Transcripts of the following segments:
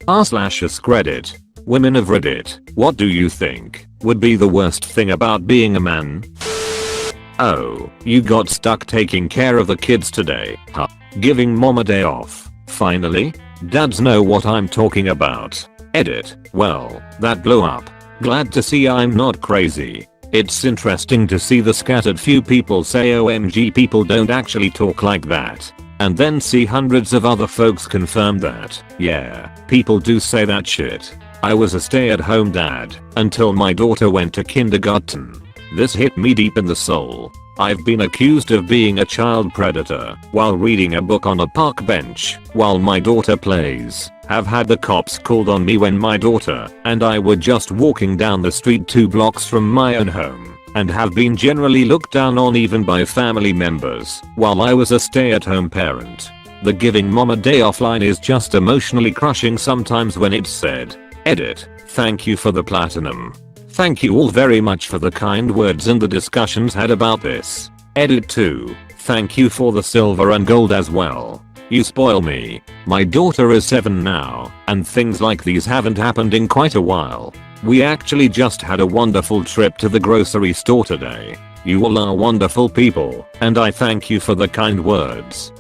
r/AskReddit. Women of Reddit, what do you think would be the worst thing about being a man? Oh, you got stuck taking care of the kids today, huh? Giving mom a day off. Finally? Dads know what I'm talking about. Edit. Well, that blew up. Glad to see I'm not crazy. It's interesting to see the scattered few people say OMG people don't actually talk like that. And then see hundreds of other folks confirm that, yeah, people do say that shit. I was a stay-at-home dad until my daughter went to kindergarten. This hit me deep in the soul. I've been accused of being a child predator while reading a book on a park bench while my daughter plays. Have had the cops called on me when my daughter and I were just walking down the street 2 blocks from my own home, and have been generally looked down on even by family members while I was a stay-at-home parent. The giving mom a day off line is just emotionally crushing sometimes when it's said. Edit. Thank you for the platinum. Thank you all very much for the kind words and the discussions had about this. Edit 2. Thank you for the silver and gold as well. You spoil me. My daughter is 7 now, and things like these haven't happened in quite a while. We actually just had a wonderful trip to the grocery store today. You all are wonderful people, and I thank you for the kind words.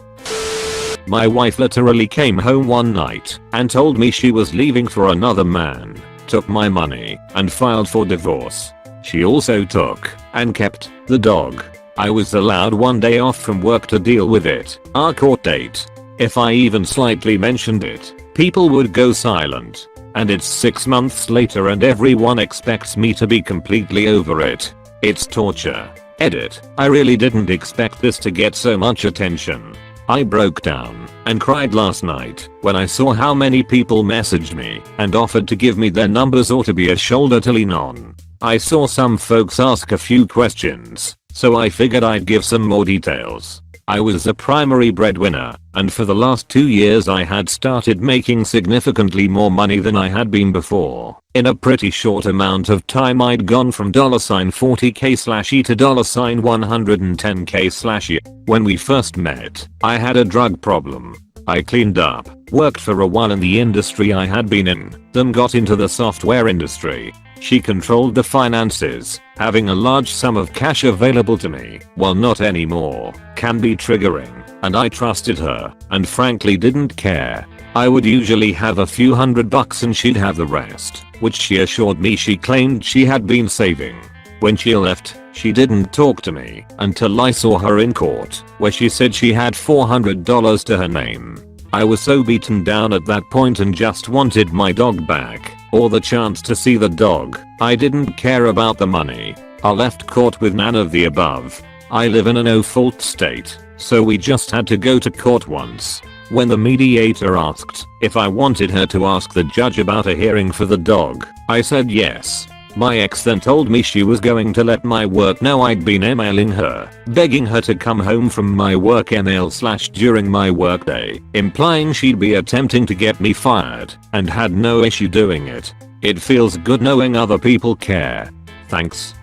My wife literally came home one night and told me she was leaving for another man, took my money, and filed for divorce. She also took and kept the dog. I was allowed 1 day off from work to deal with it, our court date. If I even slightly mentioned it, people would go silent. And it's 6 months later and everyone expects me to be completely over it. It's torture. Edit. I really didn't expect this to get so much attention. I broke down and cried last night when I saw how many people messaged me and offered to give me their numbers or to be a shoulder to lean on. I saw some folks ask a few questions, so I figured I'd give some more details. I was a primary breadwinner, and for the last 2 years I had started making significantly more money than I had been before. In a pretty short amount of time I'd gone from $40k/E to $110k/E. When we first met, I had a drug problem. I cleaned up, worked for a while in the industry I had been in, then got into the software industry. She controlled the finances. Having a large sum of cash available to me, while not anymore, can be triggering, and I trusted her, and frankly didn't care. I would usually have a few $100 and she'd have the rest, which she assured me she claimed she had been saving. When she left, she didn't talk to me until I saw her in court, where she said she had $400 to her name. I was so beaten down at that point and just wanted my dog back, or the chance to see the dog. I didn't care about the money. I left court with none of the above. I live in a no-fault state, so we just had to go to court once. When the mediator asked if I wanted her to ask the judge about a hearing for the dog, I said yes. My ex then told me she was going to let my work know I'd been emailing her, begging her to come home from my work email/during my workday, implying she'd be attempting to get me fired, and had no issue doing it. It feels good knowing other people care. Thanks.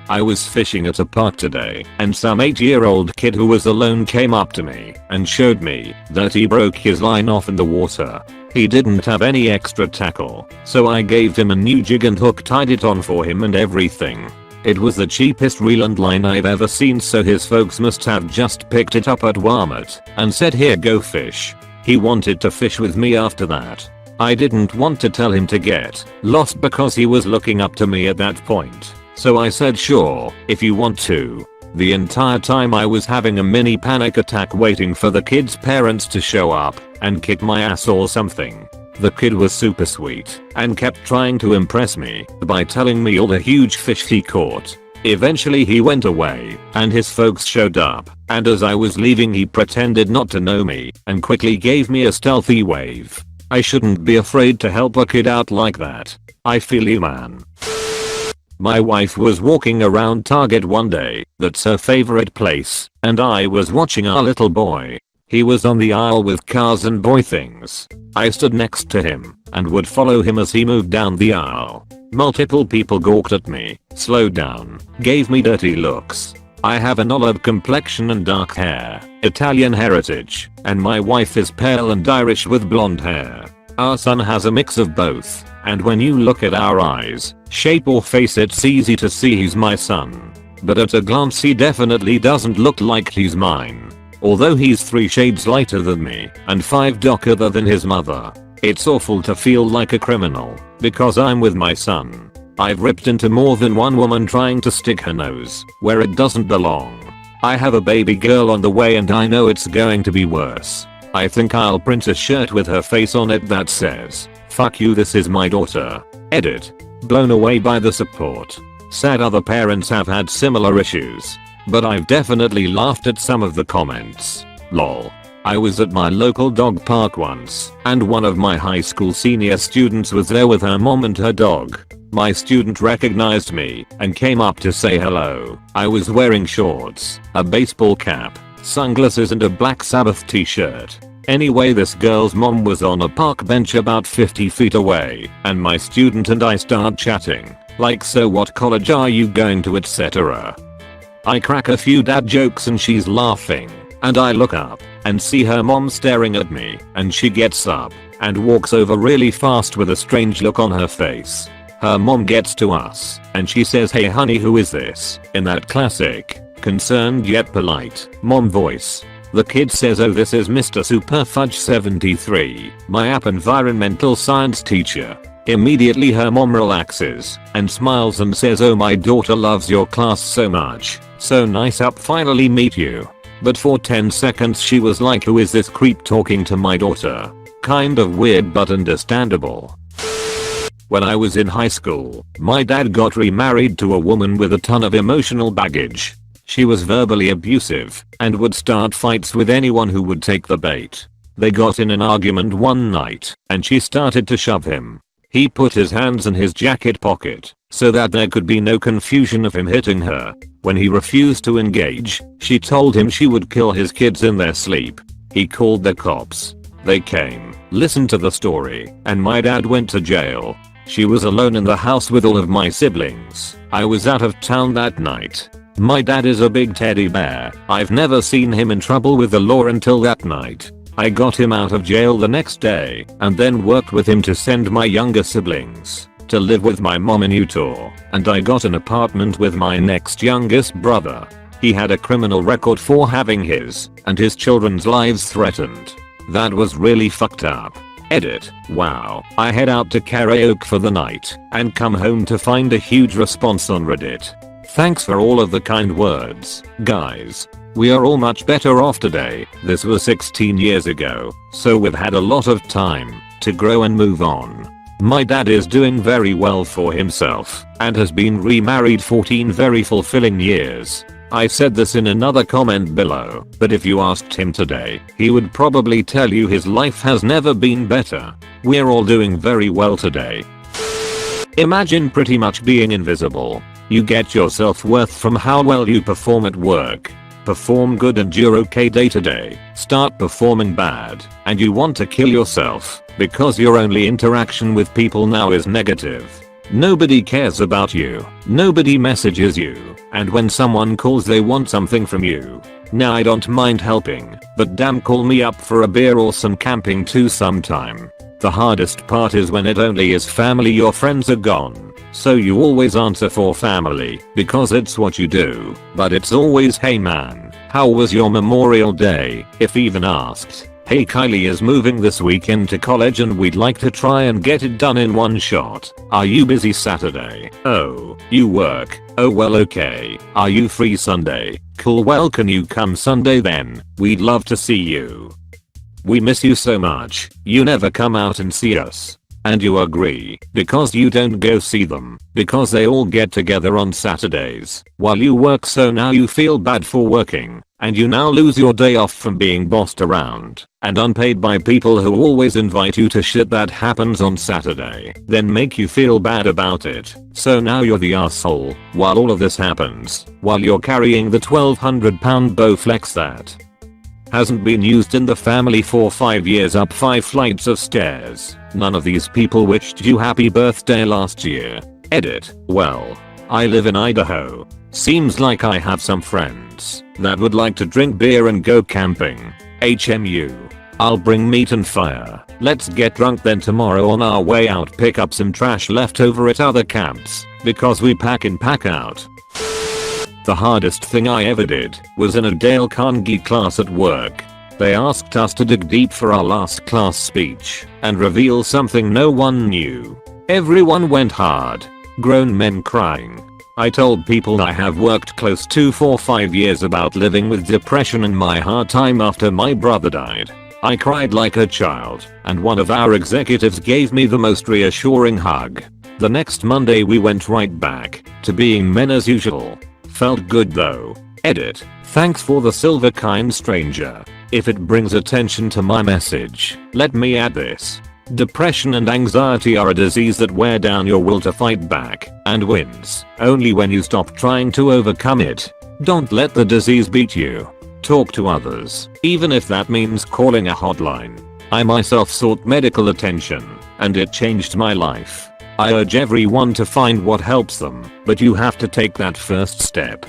I was fishing at a park today, and some 8-year-old kid who was alone came up to me and showed me that he broke his line off in the water. He didn't have any extra tackle, so I gave him a new jig and hook, tied it on for him and everything. It was the cheapest reel and line I've ever seen, so his folks must have just picked it up at Walmart and said, "Here, go fish." He wanted to fish with me after that. I didn't want to tell him to get lost because he was looking up to me at that point, so I said, "Sure, if you want to." The entire time I was having a mini panic attack waiting for the kid's parents to show up and kick my ass or something. The kid was super sweet and kept trying to impress me by telling me all the huge fish he caught. Eventually he went away and his folks showed up, and as I was leaving he pretended not to know me and quickly gave me a stealthy wave. I shouldn't be afraid to help a kid out like that. I feel you, man. My wife was walking around Target one day, that's her favorite place, and I was watching our little boy. He was on the aisle with cars and boy things. I stood next to him and would follow him as he moved down the aisle. Multiple people gawked at me, slowed down, gave me dirty looks. I have an olive complexion and dark hair, Italian heritage, and my wife is pale and Irish with blonde hair. Our son has a mix of both, and when you look at our eyes, shape or face it's easy to see he's my son. But at a glance he definitely doesn't look like he's mine. Although he's 3 shades lighter than me and 5 darker than his mother. It's awful to feel like a criminal, because I'm with my son. I've ripped into more than one woman trying to stick her nose where it doesn't belong. I have a baby girl on the way and I know it's going to be worse. I think I'll print a shirt with her face on it that says, "Fuck you, this is my daughter." Edit. Blown away by the support. Sad other parents have had similar issues. But I've definitely laughed at some of the comments. Lol. I was at my local dog park once, and one of my high school senior students was there with her mom and her dog. My student recognized me and came up to say hello. I was wearing shorts, a baseball cap, sunglasses and a Black Sabbath t-shirt. Anyway, this girl's mom was on a park bench about 50 feet away, and my student and I start chatting, like, so what college are you going to, etc. I crack a few dad jokes and she's laughing, and I look up and see her mom staring at me, and she gets up and walks over really fast with a strange look on her face. Her mom gets to us and she says, "Hey honey, who is this?" in that classic, concerned yet polite mom voice. The kid says, "Oh, this is Mr. Superfudge 73, my app environmental science teacher." Immediately her mom relaxes and smiles and says, "Oh, my daughter loves your class so much. So nice up finally meet you." But for 10 seconds she was like, "Who is this creep talking to my daughter?" Kind of weird but understandable. When I was in high school, my dad got remarried to a woman with a ton of emotional baggage. She was verbally abusive and would start fights with anyone who would take the bait. They got in an argument one night and she started to shove him. He put his hands in his jacket pocket so that there could be no confusion of him hitting her. When he refused to engage, she told him she would kill his kids in their sleep. He called the cops. They came, listened to the story, and my dad went to jail. She was alone in the house with all of my siblings. I was out of town that night. My dad is a big teddy bear. I've never seen him in trouble with the law until that night. I got him out of jail the next day and then worked with him to send my younger siblings to live with my mom in Utah, and I got an apartment with my next youngest brother. He had a criminal record for having his and his children's lives threatened. That was really fucked up. Edit. Wow. I head out to karaoke for the night and come home to find a huge response on Reddit. Thanks for all of the kind words, guys. We are all much better off today. This was 16 years ago, so we've had a lot of time to grow and move on. My dad is doing very well for himself and has been remarried 14 very fulfilling years. I said this in another comment below, but if you asked him today, he would probably tell you his life has never been better. We're all doing very well today. Imagine pretty much being invisible. You get your self-worth from how well you perform at work. Perform good and you're okay day to day. Start performing bad and you want to kill yourself because your only interaction with people now is negative. Nobody cares about you. Nobody messages you. And when someone calls they want something from you. Now I don't mind helping, but damn, call me up for a beer or some camping too sometime. The hardest part is when it only is family, your friends are gone. So you always answer for family because it's what you do, but it's always, "Hey man, how was your Memorial Day?" if even asked. "Hey, Kylie is moving this weekend to college and we'd like to try and get it done in one shot. Are you busy Saturday?" "Oh, you work." "Oh well, okay. Are you free Sunday?" "Cool, well can you come Sunday then? We'd love to see you. We miss you so much. You never come out and see us." And you agree because you don't go see them because they all get together on Saturdays while you work, so now you feel bad for working and you now lose your day off from being bossed around and unpaid by people who always invite you to shit that happens on Saturday, then make you feel bad about it. So now you're the asshole while all of this happens, while you're carrying the 1,200-pound Bowflex that hasn't been used in the family for 5 years up 5 flights of stairs. None of these people wished you happy birthday last year. Edit. Well, I live in Idaho. Seems like I have some friends that would like to drink beer and go camping. HMU. I'll bring meat and fire. Let's get drunk, then tomorrow on our way out pick up some trash left over at other camps, because we pack in pack out. The hardest thing I ever did was in a Dale Carnegie class at work. They asked us to dig deep for our last class speech and reveal something no one knew. Everyone went hard. Grown men crying. I told people I have worked close to for 5 years about living with depression and my hard time after my brother died. I cried like a child, and one of our executives gave me the most reassuring hug. The next Monday we went right back to being men as usual. Felt good though. Edit. Thanks for the silver, kind stranger. If it brings attention to my message, let me add this. Depression and anxiety are a disease that wear down your will to fight back, and wins only when you stop trying to overcome it. Don't let the disease beat you. Talk to others, even if that means calling a hotline. I myself sought medical attention, and it changed my life. I urge everyone to find what helps them, but you have to take that first step.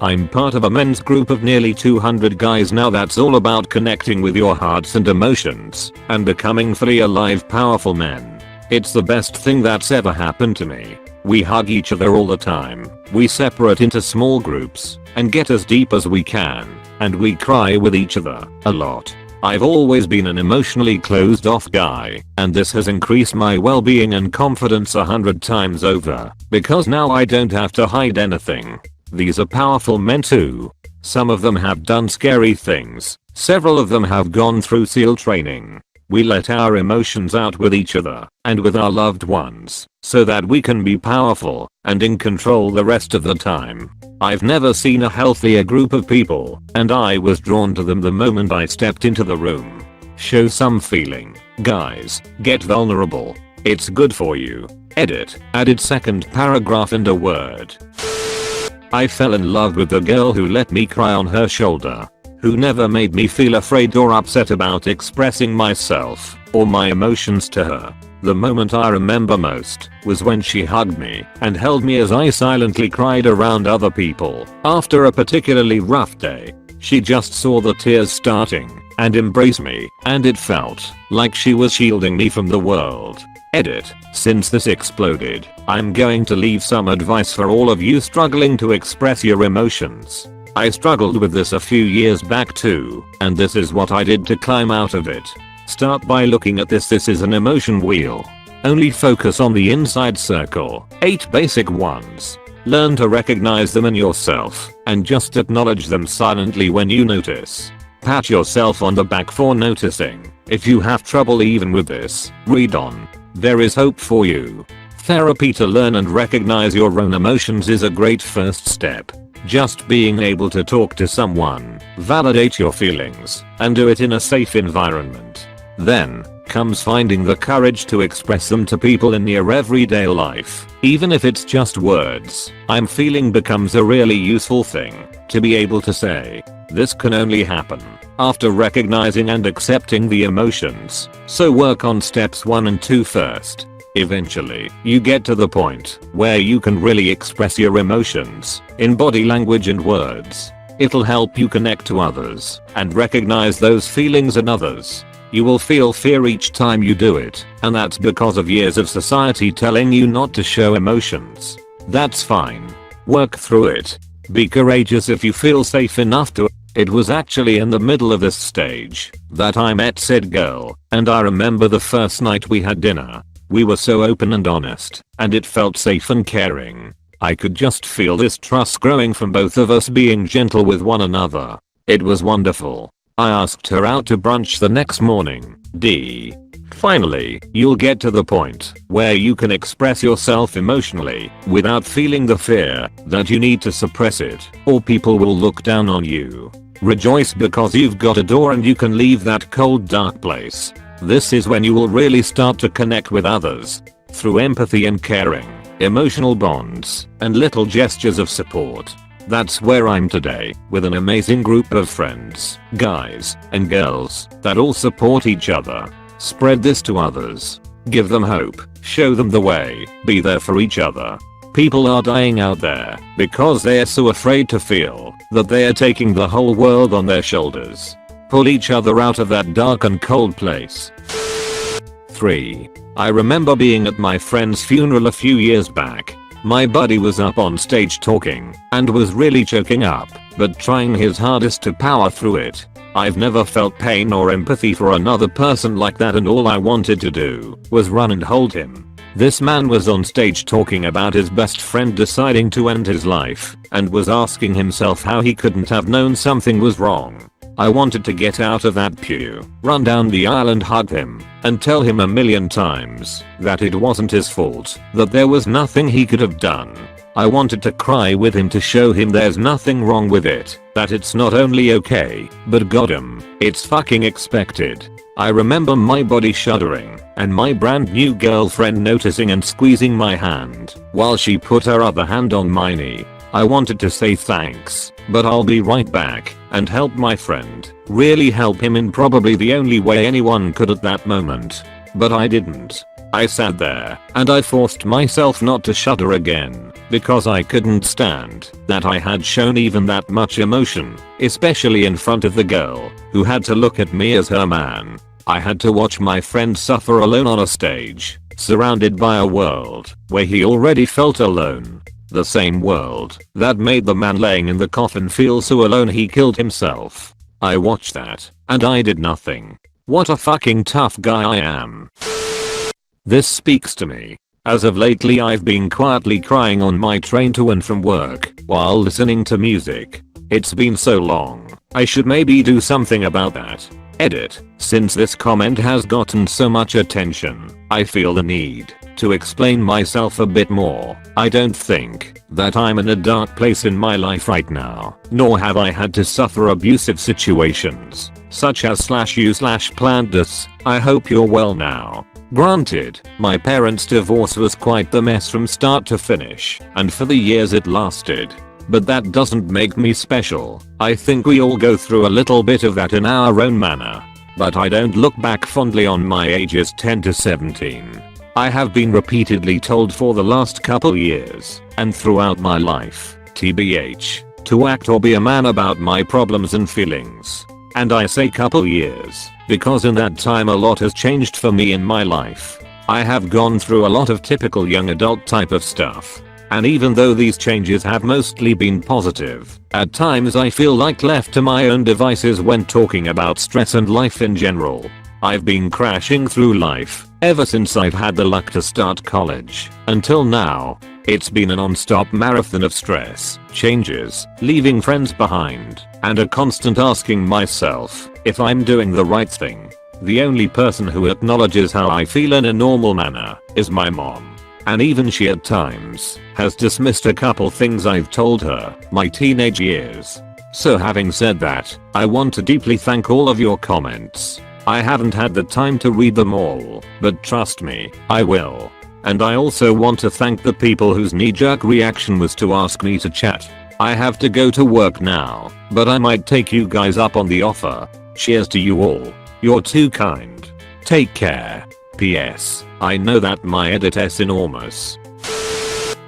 I'm part of a men's group of nearly 200 guys now that's all about connecting with your hearts and emotions and becoming fully alive, powerful men. It's the best thing that's ever happened to me. We hug each other all the time. We separate into small groups and get as deep as we can, and we cry with each other a lot. I've always been an emotionally closed off guy, and this has increased my well-being and confidence 100 times over, because now I don't have to hide anything. These are powerful men too. Some of them have done scary things. Several of them have gone through SEAL training. We let our emotions out with each other and with our loved ones so that we can be powerful and in control the rest of the time. I've never seen a healthier group of people, and I was drawn to them the moment I stepped into the room. Show some feeling, guys. Get vulnerable. It's good for you. Edit. Added second paragraph and a word. I fell in love with the girl who let me cry on her shoulder, who never made me feel afraid or upset about expressing myself or my emotions to her. The moment I remember most was when she hugged me and held me as I silently cried around other people. After a particularly rough day, she just saw the tears starting and embraced me, and it felt like she was shielding me from the world. Edit. Since this exploded, I'm going to leave some advice for all of you struggling to express your emotions. I struggled with this a few years back too, and this is what I did to climb out of it. Start by looking at this is an emotion wheel. Only focus on the inside circle, 8 basic ones. Learn to recognize them in yourself, and just acknowledge them silently when you notice. Pat yourself on the back for noticing. If you have trouble even with this, read on. There is hope for you. Therapy to learn and recognize your own emotions is a great first step. Just being able to talk to someone, validate your feelings, and do it in a safe environment. Then comes finding the courage to express them to people in your everyday life. Even if it's just words, I'm feeling becomes a really useful thing to be able to say. This can only happen after recognizing and accepting the emotions, so work on steps 1 and 2 first. Eventually, you get to the point where you can really express your emotions in body language and words. It'll help you connect to others and recognize those feelings in others. You will feel fear each time you do it, and that's because of years of society telling you not to show emotions. That's fine. Work through it. Be courageous if you feel safe enough to. It was actually in the middle of this stage that I met said girl, and I remember the first night we had dinner. We were so open and honest, and it felt safe and caring. I could just feel this trust growing from both of us being gentle with one another. It was wonderful. I asked her out to brunch the next morning. Finally, you'll get to the point where you can express yourself emotionally without feeling the fear that you need to suppress it or people will look down on you. Rejoice because you've got a door and you can leave that cold dark place. This is when you will really start to connect with others through empathy and caring, emotional bonds, and little gestures of support. That's where I'm today, with an amazing group of friends, guys and girls that all support each other. Spread this to others. Give them hope, show them the way, be there for each other. People are dying out there because they are so afraid to feel that they are taking the whole world on their shoulders. Pull each other out of that dark and cold place. 3. I remember being at my friend's funeral a few years back. My buddy was up on stage talking and was really choking up, but trying his hardest to power through it. I've never felt pain or empathy for another person like that, and all I wanted to do was run and hold him. This man was on stage talking about his best friend deciding to end his life and was asking himself how he couldn't have known something was wrong. I wanted to get out of that pew, run down the aisle and hug him, and tell him a million times that it wasn't his fault, that there was nothing he could have done. I wanted to cry with him to show him there's nothing wrong with it, that it's not only okay, but goddamn, it's fucking expected. I remember my body shuddering and my brand new girlfriend noticing and squeezing my hand while she put her other hand on my knee. I wanted to say thanks, but I'll be right back and help my friend, really help him in probably the only way anyone could at that moment. But I didn't. I sat there and I forced myself not to shudder again because I couldn't stand that I had shown even that much emotion, especially in front of the girl who had to look at me as her man. I had to watch my friend suffer alone on a stage, surrounded by a world where he already felt alone. The same world that made the man laying in the coffin feel so alone he killed himself. I watched that and I did nothing. What a fucking tough guy I am. This speaks to me. As of lately I've been quietly crying on my train to and from work while listening to music. It's been so long. I should maybe do something about that. Edit. Since this comment has gotten so much attention, I feel the need to explain myself a bit more. I don't think that I'm in a dark place in my life right now, nor have I had to suffer abusive situations, such as /you/planned this. I hope you're well now. Granted, my parents' divorce was quite the mess from start to finish, and for the years it lasted. But that doesn't make me special. I think we all go through a little bit of that in our own manner. But I don't look back fondly on my ages 10 to 17. I have been repeatedly told for the last couple years, and throughout my life, TBH, to act or be a man about my problems and feelings. And I say couple years, because in that time a lot has changed for me in my life. I have gone through a lot of typical young adult type of stuff. And even though these changes have mostly been positive, at times I feel like left to my own devices when talking about stress and life in general. I've been crashing through life ever since I've had the luck to start college until now. It's been a non-stop marathon of stress, changes, leaving friends behind, and a constant asking myself if I'm doing the right thing. The only person who acknowledges how I feel in a normal manner is my mom. And even she at times has dismissed a couple things I've told her my teenage years. So having said that, I want to deeply thank all of your comments. I haven't had the time to read them all, but trust me, I will. And I also want to thank the people whose knee-jerk reaction was to ask me to chat. I have to go to work now, but I might take you guys up on the offer. Cheers to you all. You're too kind. Take care. PS. I know that my edit is enormous.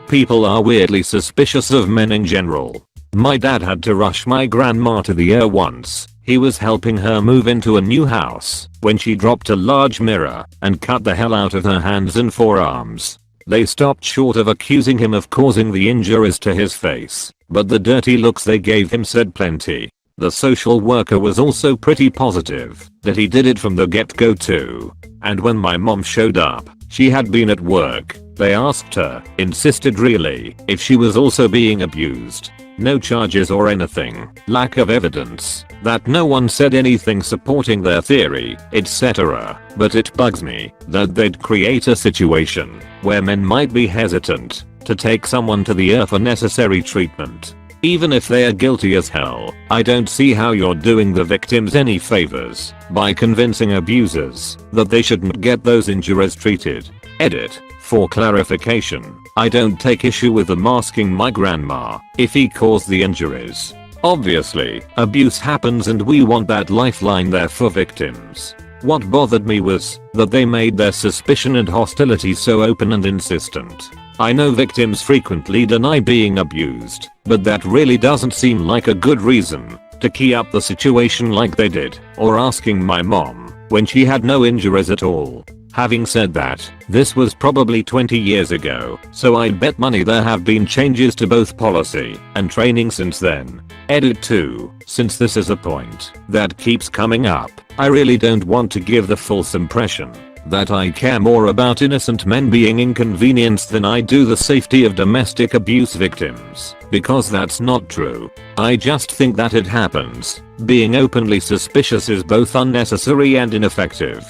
People are weirdly suspicious of men in general. My dad had to rush my grandma to the ER once. He was helping her move into a new house when she dropped a large mirror and cut the hell out of her hands and forearms. They stopped short of accusing him of causing the injuries to his face, but the dirty looks they gave him said plenty. The social worker was also pretty positive that he did it from the get-go too. And when my mom showed up, she had been at work. They asked her, insisted really, if she was also being abused. No charges or anything, lack of evidence, that no one said anything supporting their theory, etc. But it bugs me that they'd create a situation where men might be hesitant to take someone to the ER for necessary treatment. Even if they are guilty as hell, I don't see how you're doing the victims any favors by convincing abusers that they shouldn't get those injuries treated. Edit. For clarification, I don't take issue with them asking my grandma if he caused the injuries. Obviously, abuse happens and we want that lifeline there for victims. What bothered me was that they made their suspicion and hostility so open and insistent. I know victims frequently deny being abused, but that really doesn't seem like a good reason to key up the situation like they did, or asking my mom when she had no injuries at all. Having said that, this was probably 20 years ago, so I'd bet money there have been changes to both policy and training since then. Edit 2. Since this is a point that keeps coming up, I really don't want to give the false impression that I care more about innocent men being inconvenienced than I do the safety of domestic abuse victims, because that's not true. I just think that it happens. Being openly suspicious is both unnecessary and ineffective.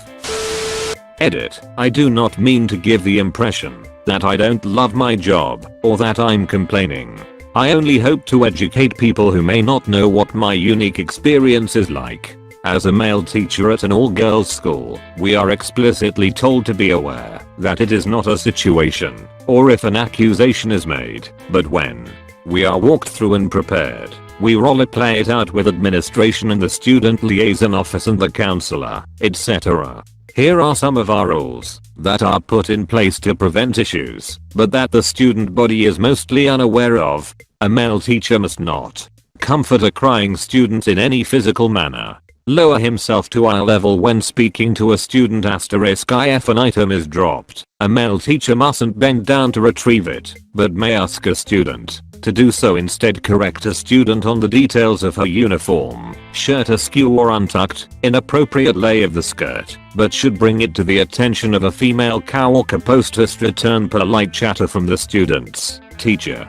Edit. I do not mean to give the impression that I don't love my job or that I'm complaining. I only hope to educate people who may not know what my unique experience is like. As a male teacher at an all-girls school, we are explicitly told to be aware that it is not a situation, or if an accusation is made, but when we are walked through and prepared, we role-play it out with administration and the student liaison office and the counselor, etc. Here are some of our rules that are put in place to prevent issues, but that the student body is mostly unaware of. A male teacher must not comfort a crying student in any physical manner. Lower himself to eye level when speaking to a student if an item is dropped. A male teacher mustn't bend down to retrieve it, but may ask a student to do so instead. Correct a student on the details of her uniform, shirt askew or untucked, inappropriate lay of the skirt, but should bring it to the attention of a female co-worker post return polite chatter from the student's teacher.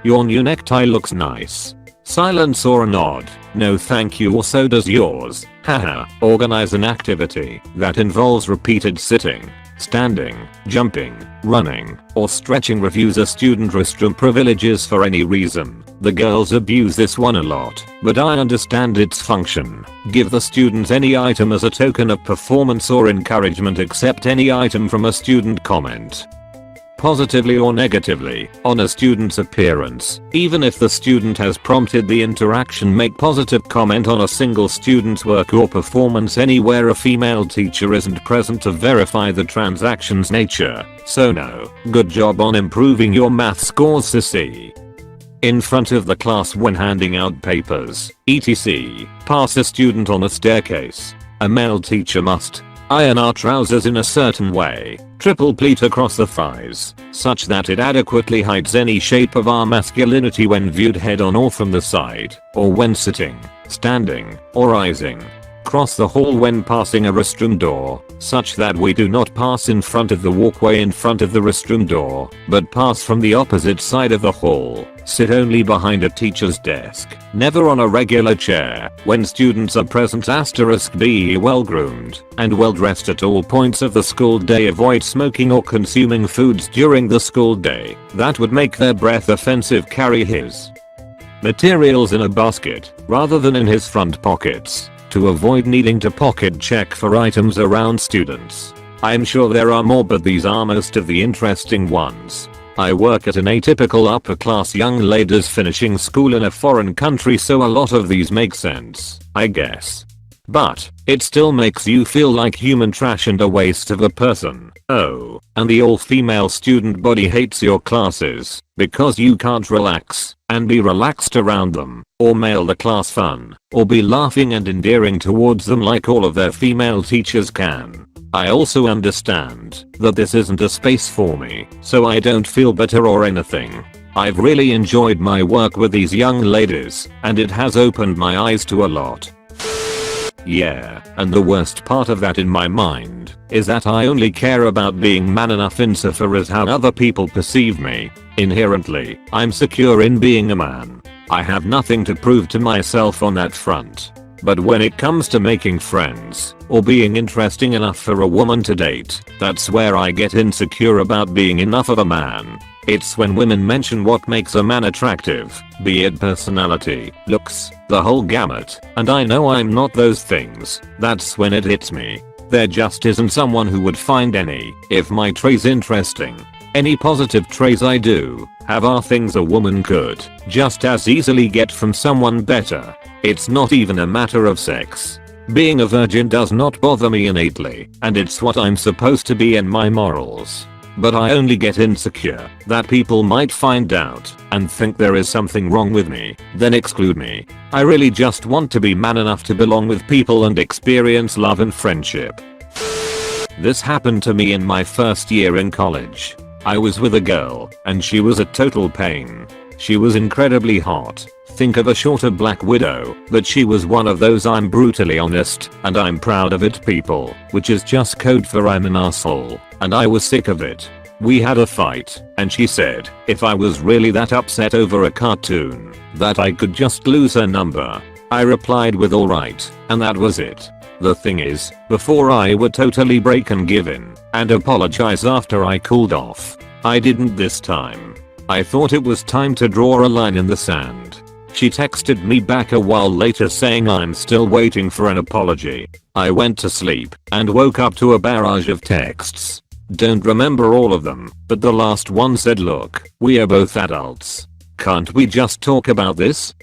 Your new necktie looks nice. Silence or a nod. No thank you or so does yours. Haha. Organize an activity that involves repeated sitting, standing, jumping, running, or stretching. Refuse a student restroom privileges for any reason. The girls abuse this one a lot, but I understand its function. Give the students any item as a token of performance or encouragement. Accept any item from a student comment positively or negatively on a student's appearance. Even if the student has prompted the interaction, make positive comment on a single student's work or performance anywhere a female teacher isn't present to verify the transaction's nature. So no. Good job on improving your math scores, sissy. In front of the class when handing out papers, etc. Pass a student on a staircase. A male teacher must iron our trousers in a certain way, triple pleat across the thighs, such that it adequately hides any shape of our masculinity when viewed head on or from the side, or when sitting, standing, or rising. Cross the hall when passing a restroom door, such that we do not pass in front of the walkway in front of the restroom door, but pass from the opposite side of the hall. Sit only behind a teacher's desk, never on a regular chair. When students are present, be well groomed and well dressed at all points of the school day. Avoid smoking or consuming foods during the school day that would make their breath offensive. Carry his materials in a basket rather than in his front pockets, to avoid needing to pocket check for items around students. I'm sure there are more, but these are most of the interesting ones. I work at an atypical upper class young ladies finishing school in a foreign country, so a lot of these make sense, I guess. But it still makes you feel like human trash and a waste of a person. Oh, and the all-female student body hates your classes because you can't relax and be relaxed around them, or mail the class fun, or be laughing and endearing towards them like all of their female teachers can. I also understand that this isn't a space for me, so I don't feel better or anything. I've really enjoyed my work with these young ladies, and it has opened my eyes to a lot. Yeah, and the worst part of that in my mind is that I only care about being man enough insofar as how other people perceive me. Inherently, I'm secure in being a man. I have nothing to prove to myself on that front. But when it comes to making friends or being interesting enough for a woman to date, that's where I get insecure about being enough of a man. It's when women mention what makes a man attractive, be it personality, looks, the whole gamut, and I know I'm not those things. That's when it hits me. There just isn't someone who would find any, if my trait's interesting. Any positive traits I do have are things a woman could just as easily get from someone better. It's not even a matter of sex. Being a virgin does not bother me innately, and it's what I'm supposed to be in my morals. but I only get insecure that people might find out and think there is something wrong with me, then exclude me. I really just want to be man enough to belong with people and experience love and friendship. This happened to me in my first year in college. I was with a girl and she was a total pain. She was incredibly hot. Think of a shorter black widow, but she was one of those I'm brutally honest and I'm proud of it people, which is just code for I'm an asshole, and I was sick of it. We had a fight, and she said if I was really that upset over a cartoon, that I could just lose her number. I replied with alright, and that was it. The thing is, before I would totally break and give in, and apologize after I cooled off, I didn't this time. I thought it was time to draw a line in the sand. She texted me back a while later saying I'm still waiting for an apology. I went to sleep and woke up to a barrage of texts. Don't remember all of them, but the last one said, look, we are both adults. Can't we just talk about this?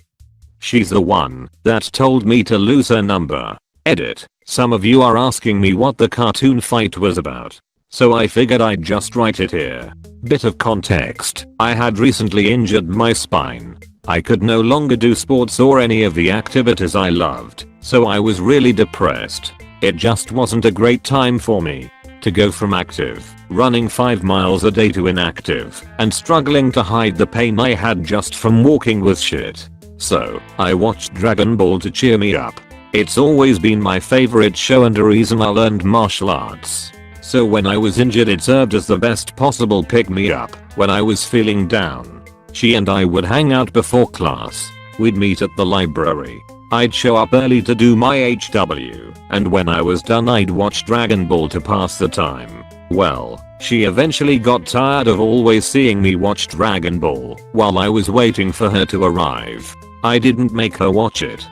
She's the one that told me to lose her number. Edit. Some of you are asking me what the cartoon fight was about, so I figured I'd just write it here. Bit of context. I had recently injured my spine. I could no longer do sports or any of the activities I loved, so I was really depressed. It just wasn't a great time for me. To go from active, running 5 miles a day to inactive, and struggling to hide the pain I had just from walking was shit. So, I watched Dragon Ball to cheer me up. It's always been my favorite show and a reason I learned martial arts. So when I was injured it served as the best possible pick-me-up when I was feeling down. She and I would hang out before class. We'd meet at the library. I'd show up early to do my HW, and when I was done I'd watch Dragon Ball to pass the time. Well, she eventually got tired of always seeing me watch Dragon Ball while I was waiting for her to arrive. I didn't make her watch it.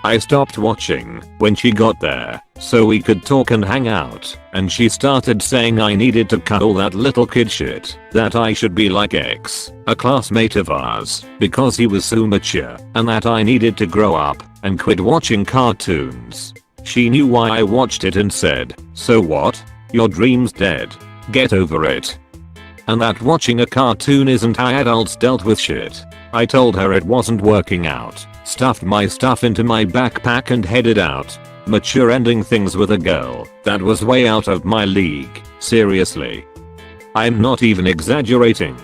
I stopped watching when she got there so we could talk and hang out, and she started saying I needed to cut all that little kid shit, that I should be like X, a classmate of ours, because he was so mature, and that I needed to grow up and quit watching cartoons. She knew why I watched it and said, so what? Your dream's dead. Get over it. And that watching a cartoon isn't how adults dealt with shit. I told her it wasn't working out, stuffed my stuff into my backpack and headed out. Mature ending things with a girl that was way out of my league, seriously. I'm not even exaggerating.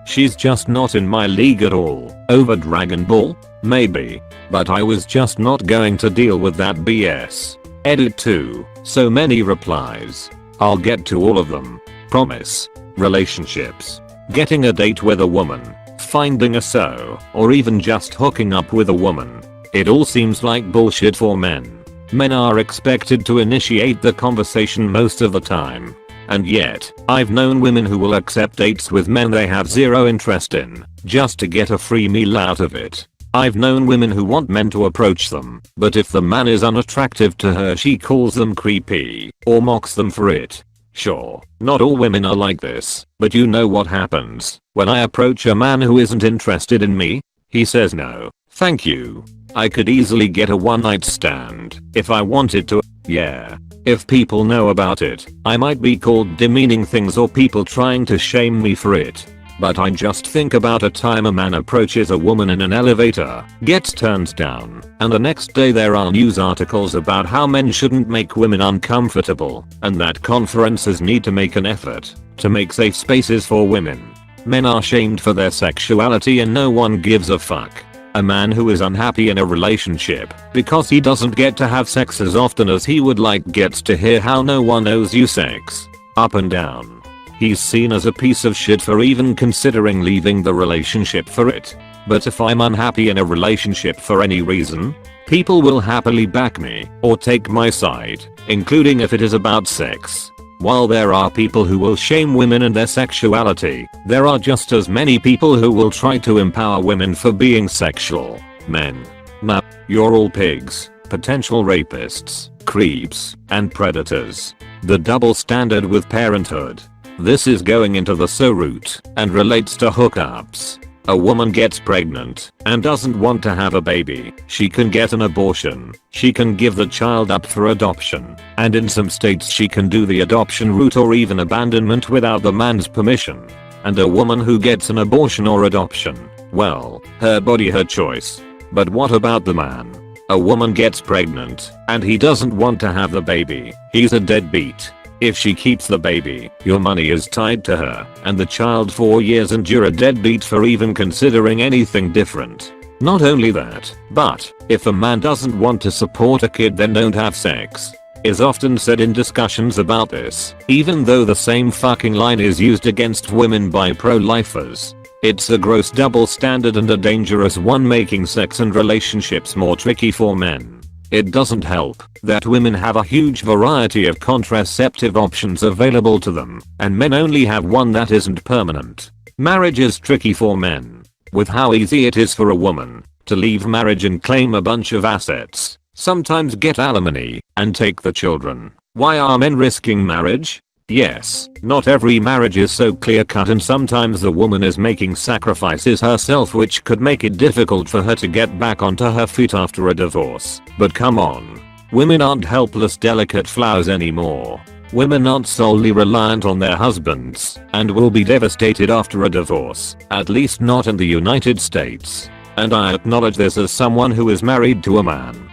She's just not in my league at all. Over Dragon Ball? Maybe. But I was just not going to deal with that BS. Edit 2. So many replies. I'll get to all of them. Promise. Relationships. Getting a date with a woman. Finding a so, or even just hooking up with a woman. It all seems like bullshit for men. Men are expected to initiate the conversation most of the time. And yet, I've known women who will accept dates with men they have zero interest in, just to get a free meal out of it. I've known women who want men to approach them, but if the man is unattractive to her she calls them creepy, or mocks them for it. Sure, not all women are like this, but you know what happens when I approach a man who isn't interested in me? He says no, thank you. I could easily get a one-night stand if I wanted to. Yeah. If people know about it, I might be called demeaning things or people trying to shame me for it. But I just think about a time a man approaches a woman in an elevator, gets turned down, and the next day there are news articles about how men shouldn't make women uncomfortable, and that conferences need to make an effort to make safe spaces for women. Men are shamed for their sexuality and no one gives a fuck. A man who is unhappy in a relationship because he doesn't get to have sex as often as he would like gets to hear how no one owes you sex. Up and down. He's seen as a piece of shit for even considering leaving the relationship for it. But if I'm unhappy in a relationship for any reason, people will happily back me or take my side, including if it is about sex. While there are people who will shame women and their sexuality, there are just as many people who will try to empower women for being sexual. Men. Nah, you're all pigs, potential rapists, creeps, and predators. The double standard with parenthood. This is going into the so route and relates to hookups. A woman gets pregnant and doesn't want to have a baby. She can get an abortion. She can give the child up for adoption. And in some states she can do the adoption route or even abandonment without the man's permission. And a woman who gets an abortion or adoption, well, her body, her choice. But what about the man? A woman gets pregnant and he doesn't want to have the baby. He's a deadbeat. If she keeps the baby, your money is tied to her and the child for years, and you're a deadbeat for even considering anything different. Not only that, but if a man doesn't want to support a kid, then don't have sex, is often said in discussions about this, even though the same fucking line is used against women by pro-lifers. It's a gross double standard and a dangerous one, making sex and relationships more tricky for men. It doesn't help that women have a huge variety of contraceptive options available to them, and men only have one that isn't permanent. Marriage is tricky for men. With how easy it is for a woman to leave marriage and claim a bunch of assets, sometimes get alimony, and take the children. Why are men risking marriage? Yes, not every marriage is so clear-cut, and sometimes the woman is making sacrifices herself which could make it difficult for her to get back onto her feet after a divorce. But come on. Women aren't helpless delicate flowers anymore. Women aren't solely reliant on their husbands and will be devastated after a divorce, at least not in the United States. And I acknowledge this as someone who is married to a man.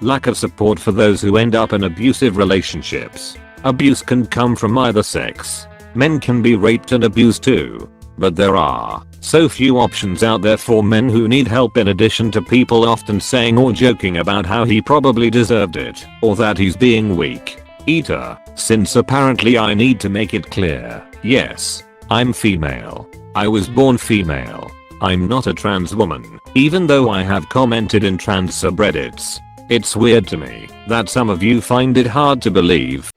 Lack of support for those who end up in abusive relationships. Abuse can come from either sex. Men can be raped and abused too. But there are so few options out there for men who need help, in addition to people often saying or joking about how he probably deserved it, or that he's being weak. Since apparently I need to make it clear, yes, I'm female. I was born female. I'm not a trans woman, even though I have commented in trans subreddits. It's weird to me that some of you find it hard to believe